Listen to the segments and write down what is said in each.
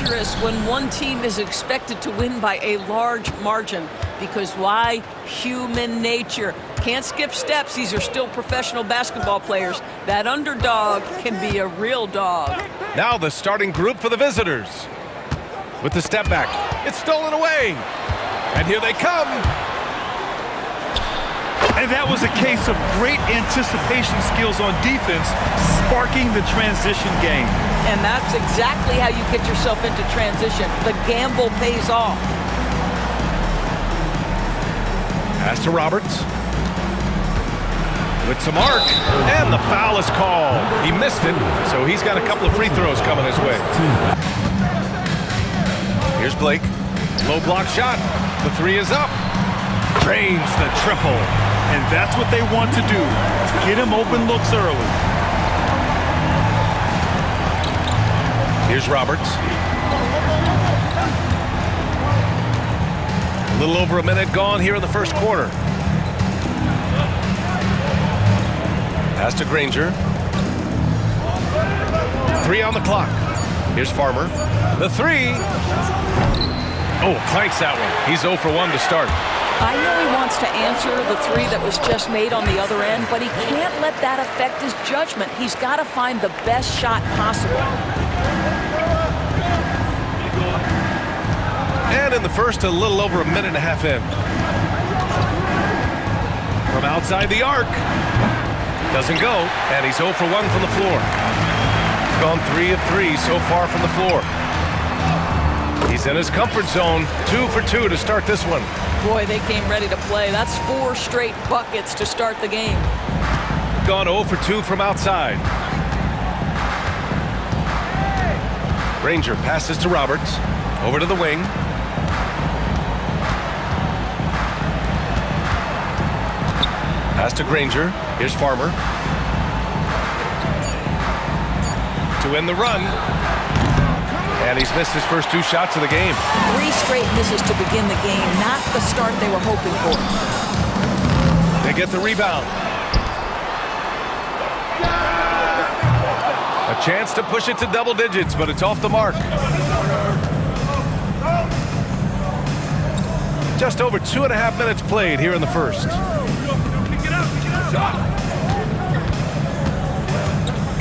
dangerous when one team is expected to win by a large margin. Because why? Human nature. Can't skip steps. These are still professional basketball players. That underdog can be a real dog. Now the starting group for the visitors. With the step back, it's stolen away. And here they come. And that was a case of great anticipation skills on defense, sparking the transition game. And that's exactly how you get yourself into transition. The gamble pays off. Pass to Roberts. With some arc, and the foul is called. He missed it, so he's got a couple of free throws coming his way. Here's Blake. Low block shot. The three is up. Drains the triple. And that's what they want to do. Get him open looks early. Here's Roberts. A little over a minute gone here in the first quarter. Pass to Granger. Three on the clock. Here's Farmer. The three. Oh, clanks that one. He's 0 for 1 to start. I know he wants to answer the three that was just made on the other end, but he can't let that affect his judgment. He's got to find the best shot possible. And in the first, a little over a minute and a half in. From outside the arc. Doesn't go, and he's 0 for 1 from the floor. Gone 3 of 3 so far from the floor. He's in his comfort zone, 2 for 2 to start this one. Boy, they came ready to play. That's 4 straight buckets to start the game. Gone 0 for 2 from outside. Granger passes to Roberts. Over to the wing. Pass to Granger. Here's Farmer. To end the run. And he's missed his first 2 shots of the game. 3 straight misses to begin the game, not the start they were hoping for. They get the rebound. A chance to push it to double digits, but it's off the mark. Just over 2.5 minutes played here in the first.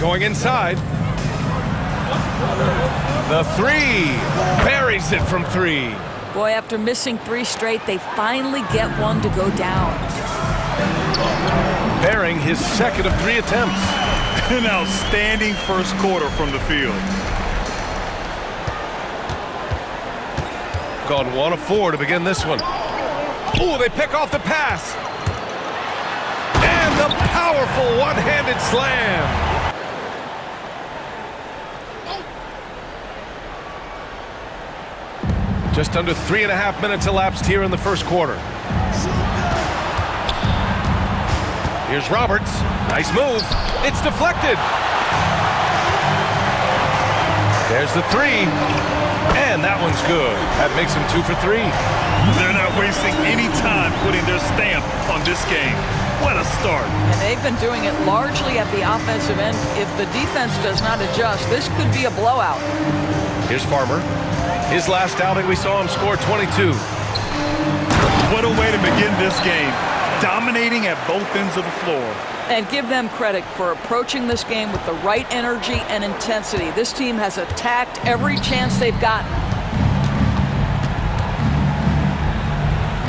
Going inside. The three. Buries it from 3. Boy, after missing 3 straight, they finally get one to go down. Bearing his second of 3 attempts. An outstanding first quarter from the field. Gone 1 of 4 to begin this one. Oh, they pick off the pass. And the powerful one-handed slam. Just under 3.5 minutes elapsed here in the first quarter. Here's Roberts. Nice move. It's deflected. There's the 3. And that one's good. That makes him 2 for 3. They're not wasting any time putting their stamp on this game. What a start. And they've been doing it largely at the offensive end. If the defense does not adjust, this could be a blowout. Here's Farmer. His last outing, we saw him score 22. What a way to begin this game. Dominating at both ends of the floor. And give them credit for approaching this game with the right energy and intensity. This team has attacked every chance they've gotten.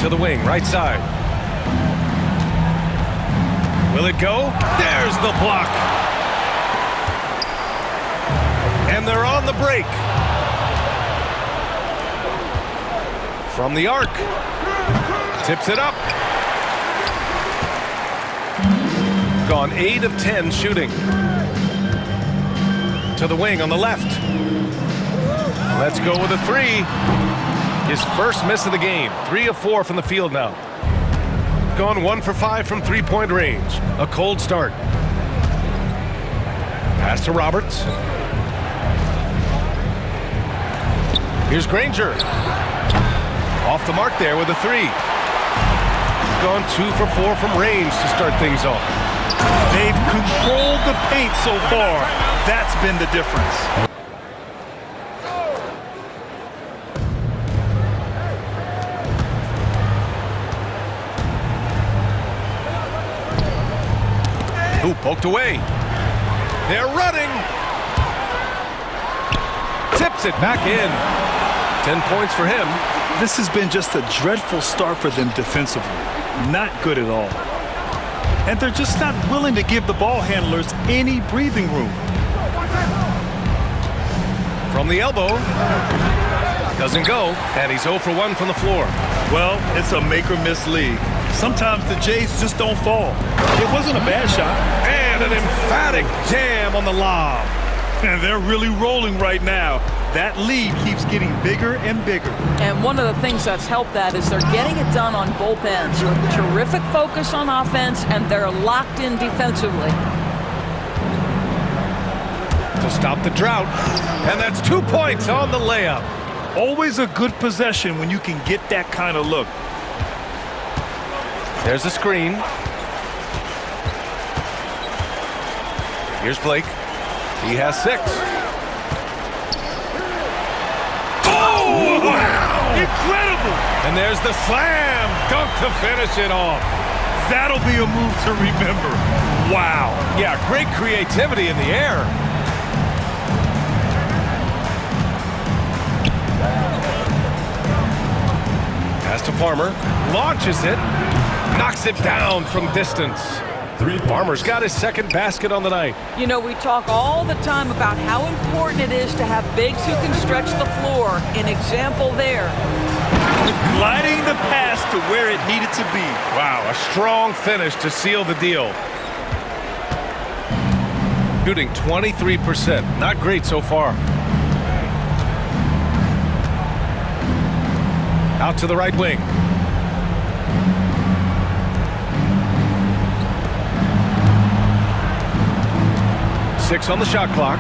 To the wing, right side. Will it go? There's the block. And they're on the break. From the arc. Tips it up. Gone 8 of 10 shooting. To the wing on the left. Let's go with a 3. His first miss of the game. 3 of 4 from the field now. Gone 1 for 5 from 3-point range. A cold start. Pass to Roberts. Here's Granger. Off the mark there with a 3. Gone 2 for 4 from range to start things off. They've controlled the paint so far. That's been the difference. Ooh, poked away. They're running. Tips it back in. 10 points for him. This has been just a dreadful start for them defensively. Not good at all. And they're just not willing to give the ball handlers any breathing room. From the elbow. Doesn't go, and he's 0 for 1 from the floor. Well, it's a make-or-miss league. Sometimes the Jays just don't fall. It wasn't a bad shot. And an emphatic jam on the lob. And they're really rolling right now. That lead keeps getting bigger and bigger. And one of the things that's helped that is they're getting it done on both ends. Terrific focus on offense, and they're locked in defensively. To stop the drought. And that's 2 points on the layup. Always a good possession when you can get that kind of look. There's a screen. Here's Blake. He has 6. Oh, wow! Incredible! And there's the slam dunk to finish it off. That'll be a move to remember. Wow. Yeah, great creativity in the air. Pass to Farmer, launches it, knocks it down from distance. Farmer's got his second basket on the night. You know, we talk all the time about how important it is to have bigs who can stretch the floor. An example there. Gliding the pass to where it needed to be. Wow, a strong finish to seal the deal. Shooting 23%. Not great so far. Out to the right wing. Six on the shot clock.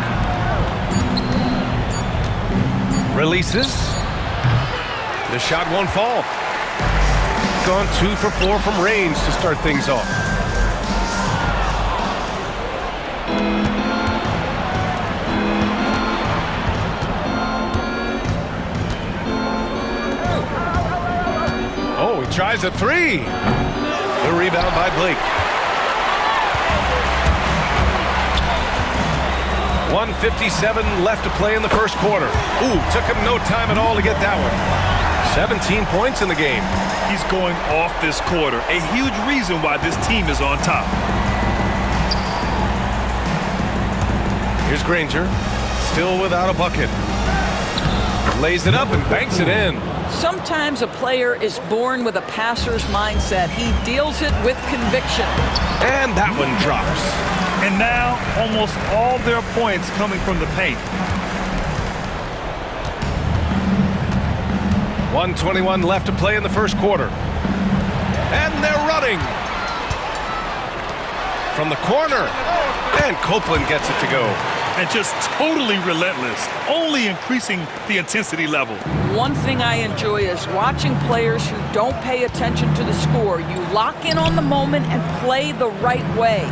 Releases. The shot won't fall. Gone 2 for 4 from range to start things off. Oh, he tries a 3. The rebound by Blake. 1:57 left to play in the first quarter. Ooh, took him no time at all to get that one. 17 points in the game. He's going off this quarter. A huge reason why this team is on top. Here's Granger. Still without a bucket. Lays it up and banks it in. Sometimes a player is born with a passer's mindset. He deals it with conviction. And that one drops. And now, almost all their points coming from the paint. 1:21 left to play in the first quarter. And they're running. From the corner. And Copeland gets it to go. And just totally relentless, only increasing the intensity level. One thing I enjoy is watching players who don't pay attention to the score. You lock in on the moment and play the right way.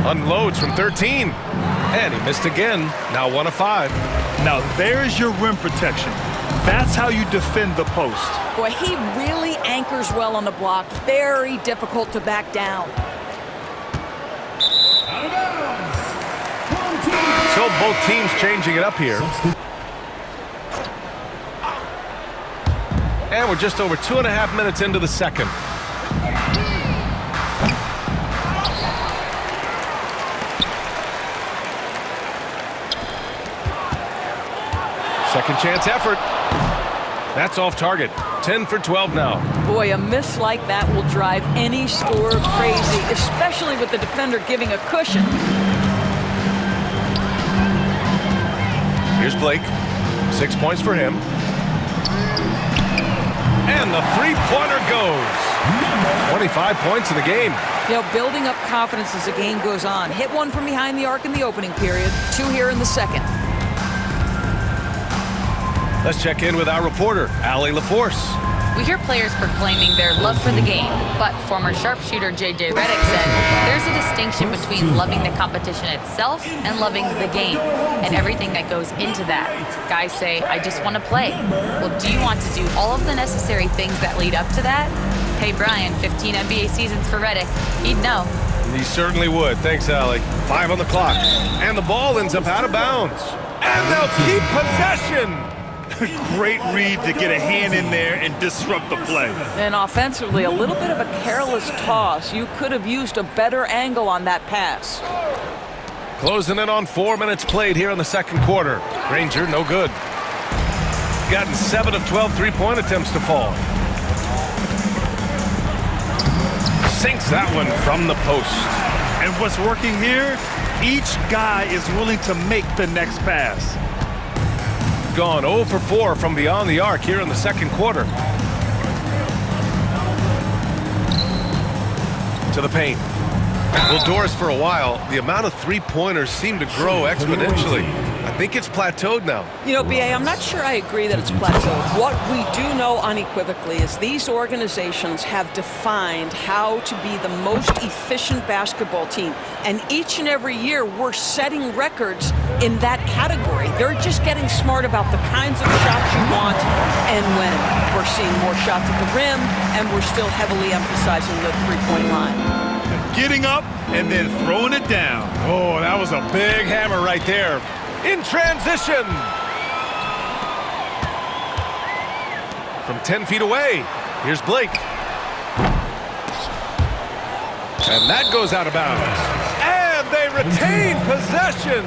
Unloads from 13. And he missed again. Now 1 of 5. Now there's your rim protection. That's how you defend the post. Boy, he really anchors well on the block. Very difficult to back down. So both teams changing it up here. And we're just over 2.5 minutes into the second. Second chance effort. That's off target. 10 for 12 now. Boy, a miss like that will drive any scorer crazy, especially with the defender giving a cushion. Here's Blake. 6 points for him. And the three-pointer goes. 25 points in the game. You know, building up confidence as the game goes on. Hit one from behind the arc in the opening period. 2 here in the second. Let's check in with our reporter, Allie LaForce. We hear players proclaiming their love for the game, but former sharpshooter J.J. Redick said there's a distinction between loving the competition itself and loving the game and everything that goes into that. Guys say, I just want to play. Well, do you want to do all of the necessary things that lead up to that? Hey, Brian, 15 NBA seasons for Redick. He'd know. He certainly would. Thanks, Allie. 5 on the clock. And the ball ends up out of bounds. And they'll keep possession. Great read to get a hand in there and disrupt the play. And offensively, a little bit of a careless toss. You could have used a better angle on that pass. Closing in on 4 minutes played here in the second quarter. Granger, no good. Gotten 7 of 12 three-point attempts to fall. Sinks that one from the post. And what's working here, each guy is willing to make the next pass. Gone 0 for 4 from beyond the arc here in the second quarter. To the paint. Well, Doris, for a while, the amount of three-pointers seem to grow exponentially. I think it's plateaued now. You know, B.A., I'm not sure I agree that it's plateaued. What we do know unequivocally is these organizations have defined how to be the most efficient basketball team. And each and every year, we're setting records in that category. They're just getting smart about the kinds of shots you want and when. We're seeing more shots at the rim, and we're still heavily emphasizing the three-point line. Getting up and then throwing it down. Oh, that was a big hammer right there. In transition. From 10 feet away, here's Blake. And that goes out of bounds. And they retain possession.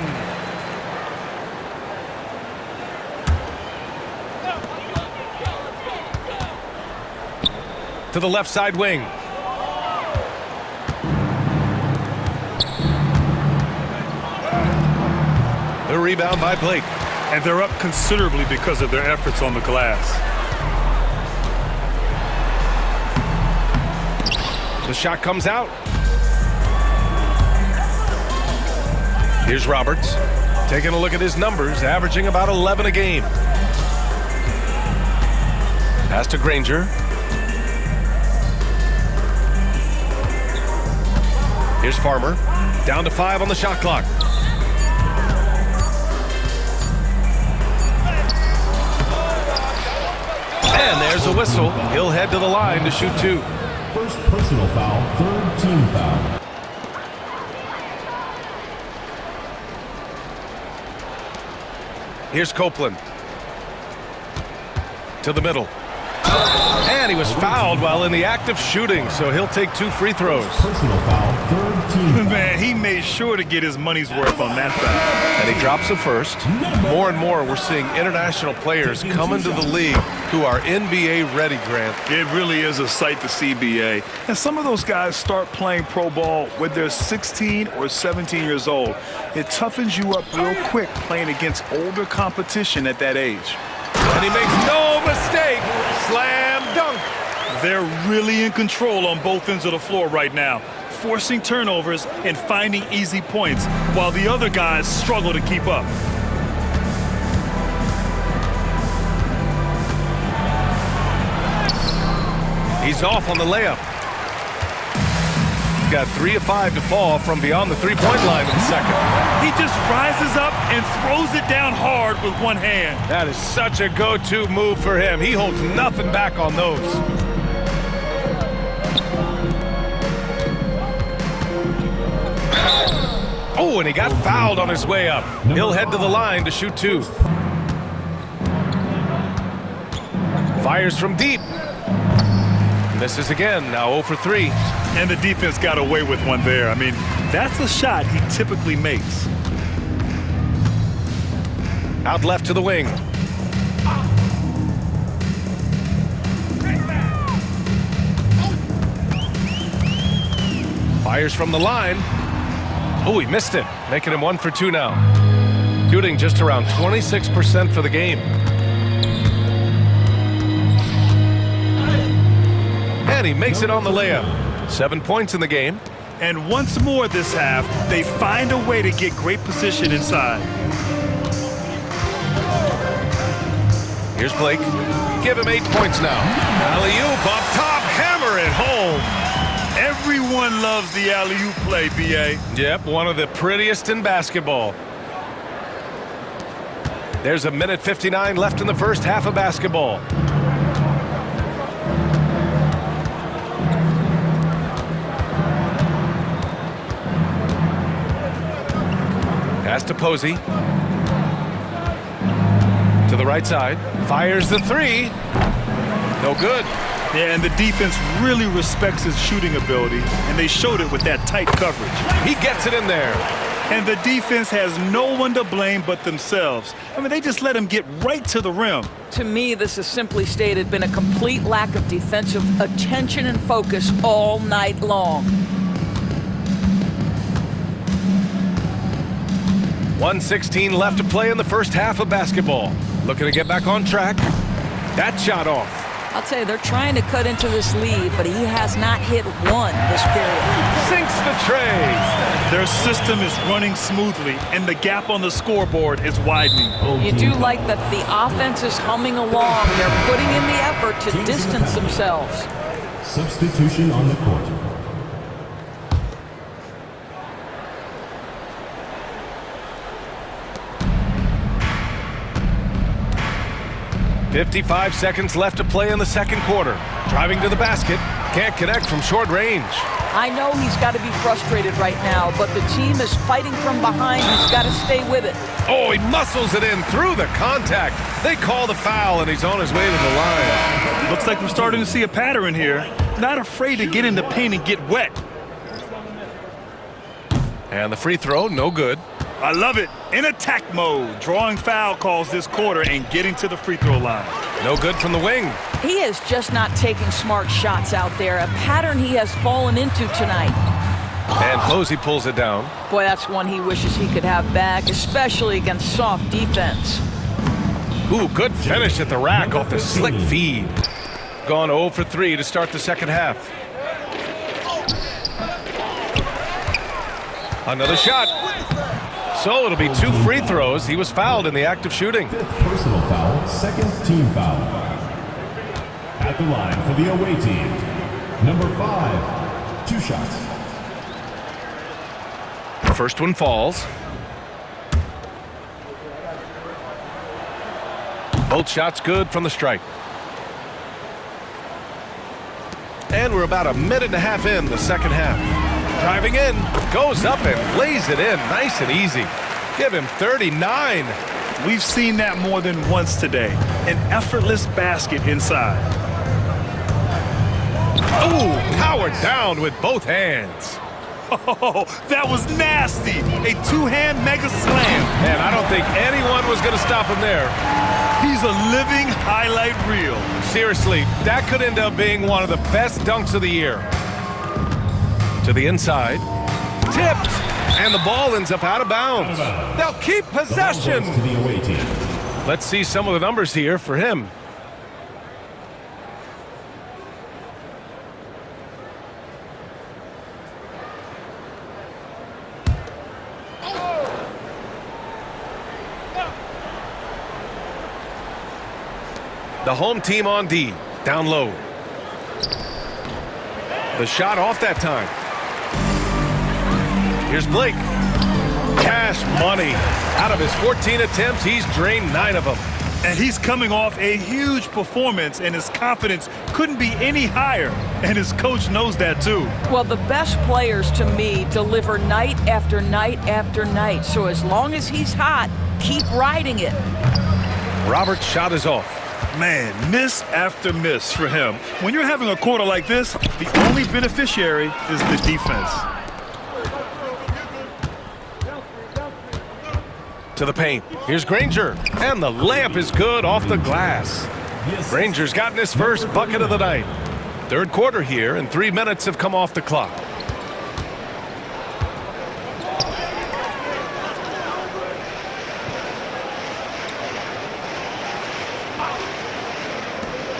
To the left side wing. The rebound by Blake. And they're up considerably because of their efforts on the glass. The shot comes out. Here's Roberts. Taking a look at his numbers, averaging about 11 a game. Pass to Granger. Here's Farmer. Down to 5 on the shot clock. And there's a whistle. He'll head to the line to shoot 2. First personal foul, third team foul. Here's Copeland. To the middle. And he was fouled while in the act of shooting, so he'll take 2 free throws. Personal foul, third team foul. Man, he made sure to get his money's worth on that foul. And he drops the first. More and more, we're seeing international players come into the league who are NBA ready, Grant. It really is a sight to see, BA. And some of those guys start playing pro ball when they're 16 or 17 years old. It toughens you up real quick playing against older competition at that age. And he makes no mistake. Slam dunk. They're really in control on both ends of the floor right now, forcing turnovers and finding easy points while the other guys struggle to keep up. He's off on the layup. Got 3 of 5 to fall from beyond the three-point line in the second. He just rises up and throws it down hard with one hand. That is such a go-to move for him. He holds nothing back on those. Oh, and he got fouled on his way up. He'll head to the line to shoot 2. Fires from deep. Misses again, now 0 for 3. And the defense got away with one there. I mean, that's a shot he typically makes. Out left to the wing. Fires from the line. Oh, he missed it, making him 1 for 2 now. Shooting just around 26% for the game. And he makes it on the layup. 7 points in the game. And once more this half, they find a way to get great position inside. Here's Blake. Give him 8 points now. Alley-oop up top, hammer it home. Everyone loves the alley-oop play, B.A. Yep, one of the prettiest in basketball. There's a minute 59 left in the first half of basketball. Pass to Posey. To the right side. Fires the three. No good. Yeah, and the defense really respects his shooting ability, and they showed it with that tight coverage. He gets it in there. And the defense has no one to blame but themselves. I mean, they just let him get right to the rim. To me, this is simply stated been a complete lack of defensive attention and focus all night long. 1:16 left to play in the first half of basketball. Looking to get back on track. That shot off. I'll tell you, they're trying to cut into this lead, but he has not hit one this period. Sinks the tray. Their system is running smoothly, and the gap on the scoreboard is widening. You do like that the offense is humming along. They're putting in the effort to distance themselves. Substitution on the court. .55 seconds left to play in the second quarter. Driving to the basket. Can't connect from short range. I know he's got to be frustrated right now, but the team is fighting from behind. He's got to stay with it. Oh, he muscles it in through the contact. They call the foul, and he's on his way to the line. Looks like we're starting to see a pattern here. Not afraid to get in the paint and get wet. And the free throw, no good. I love it. In attack mode, drawing foul calls this quarter and getting to the free throw line. No good from the wing. He is just not taking smart shots out there, a pattern he has fallen into tonight. And Posey pulls it down. Boy, that's one he wishes he could have back, especially against soft defense. Ooh, good finish at the rack off the slick feed. Gone 0 for 3 to start the second half. Another shot. So it'll be 2 free throws. He was fouled in the act of shooting. Personal foul, second team foul. At the line for the away team, number 5, 2 shots. First one falls. Both shots good from the stripe. And we're about a minute and a half in the second half. Driving in, goes up and lays it in nice and easy. Give him 39. We've seen that more than once today. An effortless basket inside. Oh, powered down with both hands. Oh, that was nasty. A two-hand mega slam. Man, I don't think anyone was going to stop him there. He's a living highlight reel. Seriously, that could end up being one of the best dunks of the year. To the inside. Tipped. And the ball ends up out of bounds. They'll keep possession. To the away team. Let's see some of the numbers here for him. The home team on D. Down low. The shot off that time. Here's Blake. Cash money. Out of his 14 attempts, he's drained 9 of them. And he's coming off a huge performance, and his confidence couldn't be any higher. And his coach knows that, too. Well, the best players, to me, deliver night after night after night. So as long as he's hot, keep riding it. Robert's shot is off. Man, miss after miss for him. When you're having a quarter like this, the only beneficiary is the defense. To the paint. Here's Granger. And the layup is good off the glass. Granger's gotten his first bucket of the night. Third quarter here, and 3 minutes have come off the clock.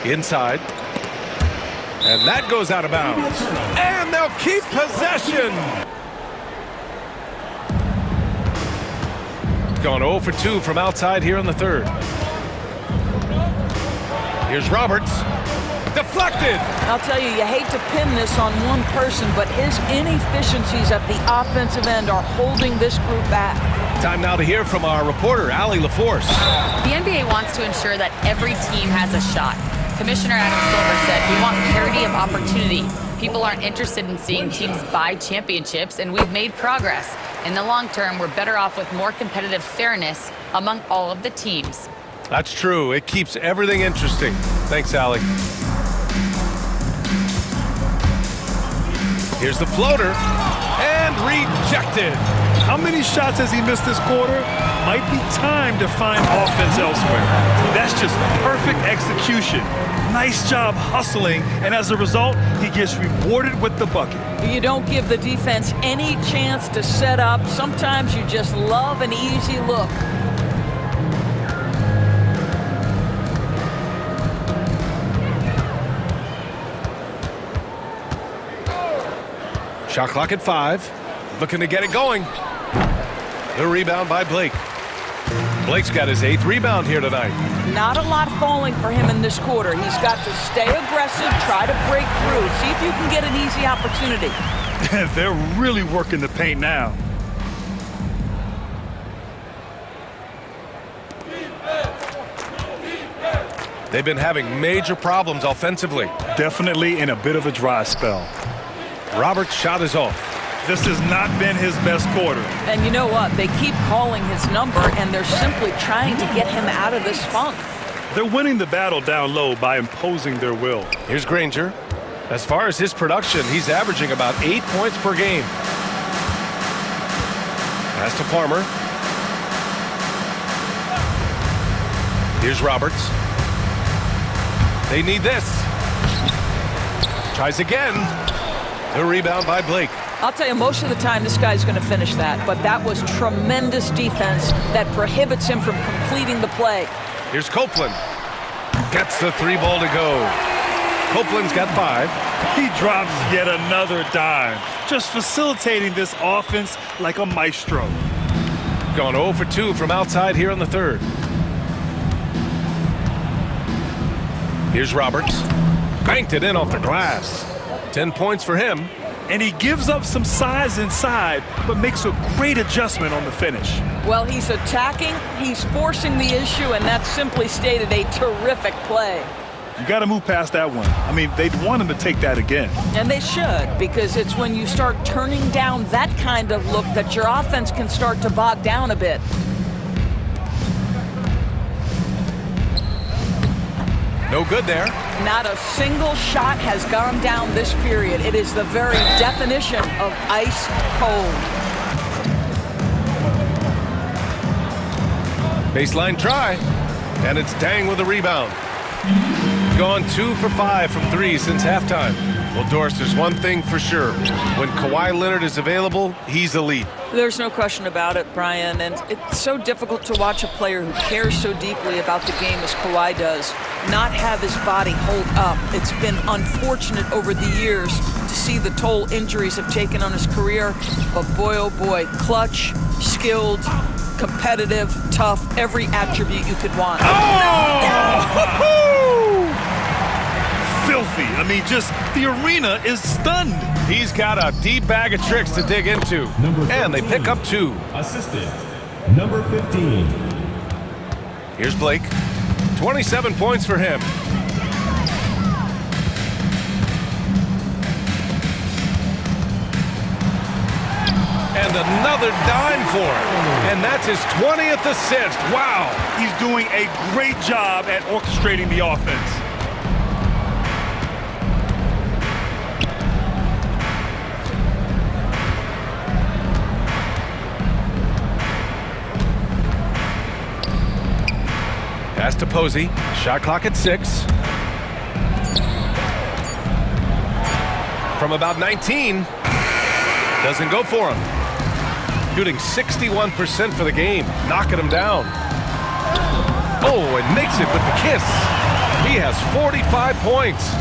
Inside. And that goes out of bounds. And they'll keep possession. Gone 0 for 2 from outside here in the third. Here's Roberts. Deflected. I'll tell you, you hate to pin this on one person, but his inefficiencies at the offensive end are holding this group back. Time now to hear from our reporter, Allie LaForce. The NBA wants to ensure that every team has a shot. Commissioner Adam Silver said we want parity of opportunity. People aren't interested in seeing teams buy championships, and we've made progress. In the long term, we're better off with more competitive fairness among all of the teams. That's true. It keeps everything interesting. Thanks, Allie. Here's the floater, and rejected. How many shots has he missed this quarter? Might be time to find offense elsewhere. That's just perfect execution. Nice job hustling, and as a result, he gets rewarded with the bucket. You don't give the defense any chance to set up. Sometimes you just love an easy look. Shot clock at 5. Looking to get it going. The rebound by Blake. Blake's got his 8th rebound here tonight. Not a lot falling for him in this quarter. He's got to stay aggressive, try to break through, see if you can get an easy opportunity. They're really working the paint now. They've been having major problems offensively. Definitely in a bit of a dry spell. Roberts' shot is off. This has not been his best quarter. And you know what? They keep calling his number, and they're simply trying to get him out of this funk. They're winning the battle down low by imposing their will. Here's Granger. As far as his production, he's averaging about 8 points per game. Pass to Farmer. Here's Roberts. They need this. Tries again. The rebound by Blake. I'll tell you, most of the time this guy's going to finish that, but that was tremendous defense that prohibits him from completing the play. Here's Copeland. Gets the 3-ball to go. Copeland's got 5. He drops yet another dime, just facilitating this offense like a maestro. Gone 0 for 2 from outside here in the 3rd. Here's Roberts. Banked it in off the glass. 10 points for him. And he gives up some size inside, but makes a great adjustment on the finish. Well, he's attacking, he's forcing the issue, and that's simply stated a terrific play. You got to move past that one. I mean, they'd want him to take that again. And they should, because it's when you start turning down that kind of look that your offense can start to bog down a bit. No good there. Not a single shot has gone down this period. It is the very definition of ice cold. Baseline try. And it's Dang with a rebound. Gone 2 for 5 from 3 since halftime. Well, Doris, there's one thing for sure. When Kawhi Leonard is available, he's elite. There's no question about it, Brian, and it's so difficult to watch a player who cares so deeply about the game as Kawhi does not have his body hold up. It's been unfortunate over the years to see the toll injuries have taken on his career, but boy, oh boy, clutch, skilled, competitive, tough, every attribute you could want. Filthy. I mean, just the arena is stunned. He's got a deep bag of tricks to dig into. And they pick up 2. Assistant, number 15. Here's Blake. 27 points for him. And another dime for him. And that's his 20th assist. Wow. He's doing a great job at orchestrating the offense. Pass to Posey. Shot clock at 6. From about 19. Doesn't go for him. Shooting 61% for the game. Knocking him down. Oh, and makes it with the kiss. He has 45 points.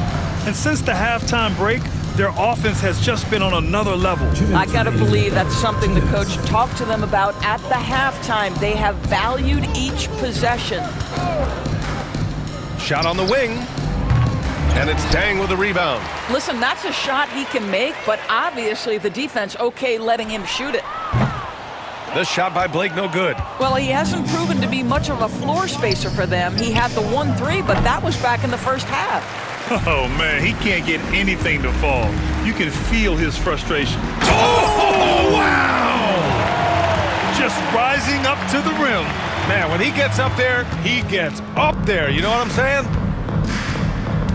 And since the halftime break, their offense has just been on another level. I got to believe that's something the coach talked to them about at the halftime. They have valued each possession. Shot on the wing. And it's Dang with a rebound. Listen, that's a shot he can make, but obviously the defense okay letting him shoot it. The shot by Blake, no good. Well, he hasn't proven to be much of a floor spacer for them. He had the 1-3, but that was back in the first half. Oh, man, he can't get anything to fall. You can feel his frustration. Oh, wow! Just rising up to the rim. Man, when he gets up there, he gets up there. You know what I'm saying?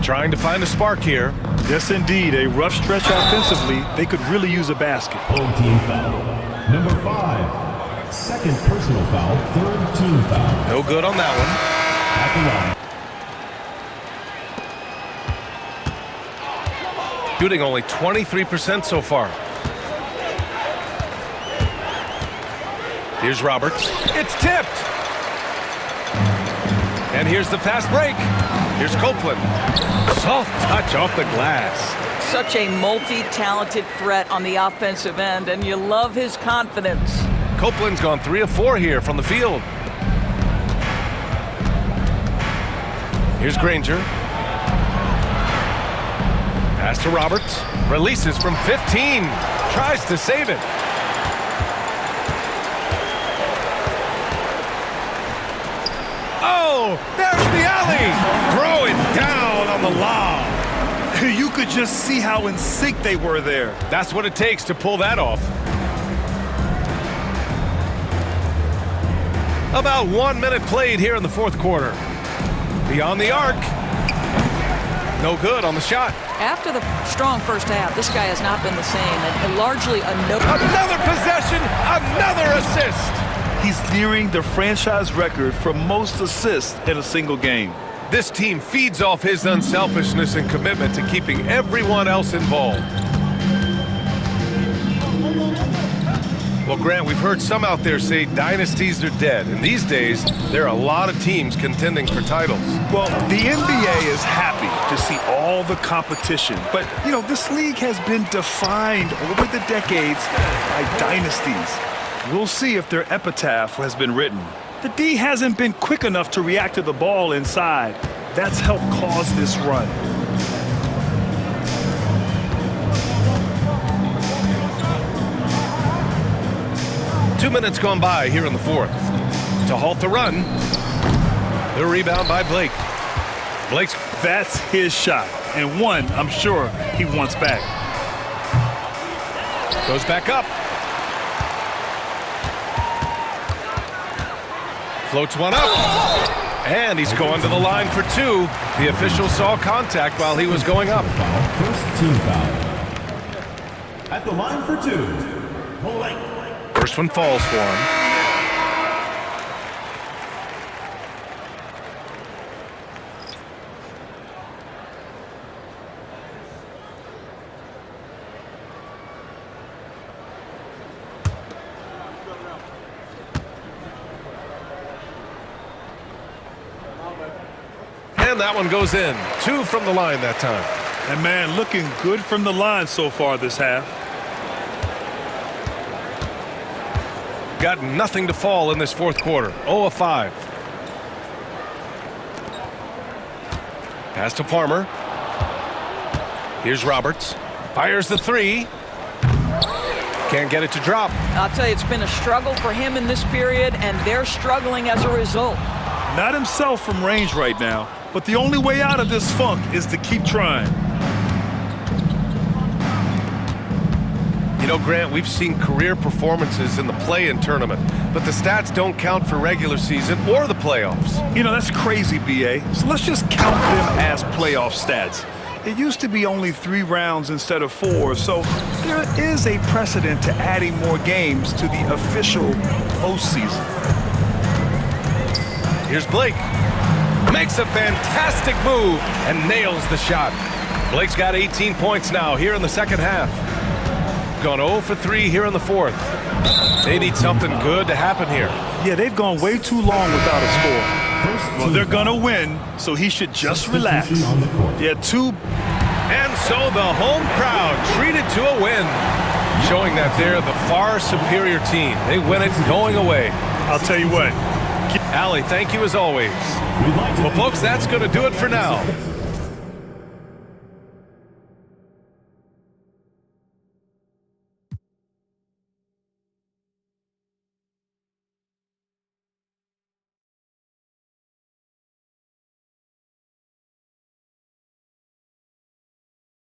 Trying to find a spark here. Yes, indeed. A rough stretch offensively. They could really use a basket. Home team foul. Number 5. Second personal foul. Third team foul. No good on that one. At the line. Shooting only 23% so far. Here's Roberts. It's tipped. And here's the fast break. Here's Copeland. Soft touch off the glass. Such a multi-talented threat on the offensive end, and you love his confidence. Copeland's gone 3 of 4 here from the field. Here's Granger. Pass to Roberts. Releases from 15. Tries to save it. Oh, there's the alley. Throw it down on the lob. You could just see how in sync they were there. That's what it takes to pull that off. About 1 minute played here in the fourth quarter. Beyond the arc. No good on the shot. After the strong first half, this guy has not been the same, and largely Another possession, another assist. He's nearing the franchise record for most assists in a single game. This team feeds off his unselfishness and commitment to keeping everyone else involved. Well, Grant, we've heard some out there say dynasties are dead, and these days there are a lot of teams contending for titles. Well, the NBA is happy to see all the competition, but, you know, this league has been defined over the decades by dynasties. We'll see if their epitaph has been written. The D hasn't been quick enough to react to the ball inside. That's helped cause this run. Two minutes gone by here in the fourth. To halt the run, the rebound by Blake. That's his shot, and one I'm sure he wants back. Goes back up. Floats one up. And he's going to the line for 2. The official saw contact while he was going up. First team foul. At the line for 2. Blake. First one falls for him. And that one goes in. 2 from the line that time. And man, looking good from the line so far this half. Got nothing to fall in this fourth quarter. 0 of 5. Pass to Farmer. Here's Roberts. Fires the 3. Can't get it to drop. I'll tell you, it's been a struggle for him in this period, and they're struggling as a result. Not himself from range right now, but the only way out of this funk is to keep trying. You know, Grant, we've seen career performances in the play-in tournament, but the stats don't count for regular season or the playoffs. You know, that's crazy, B.A. So let's just count them as playoff stats. It used to be only 3 rounds instead of 4, so there is a precedent to adding more games to the official postseason. Here's Blake. Makes a fantastic move and nails the shot. Blake's got 18 points now here in the second half. Gone 0 for 3 here in the fourth. They need something good to happen here. Yeah, they've gone way too long without a score. Well, they're going to win, so he should just relax. Yeah, 2. And so the home crowd treated to a win, showing that they're the far superior team. They win it going away. I'll tell you what. Allie, thank you as always. Well, folks, that's going to do it for now.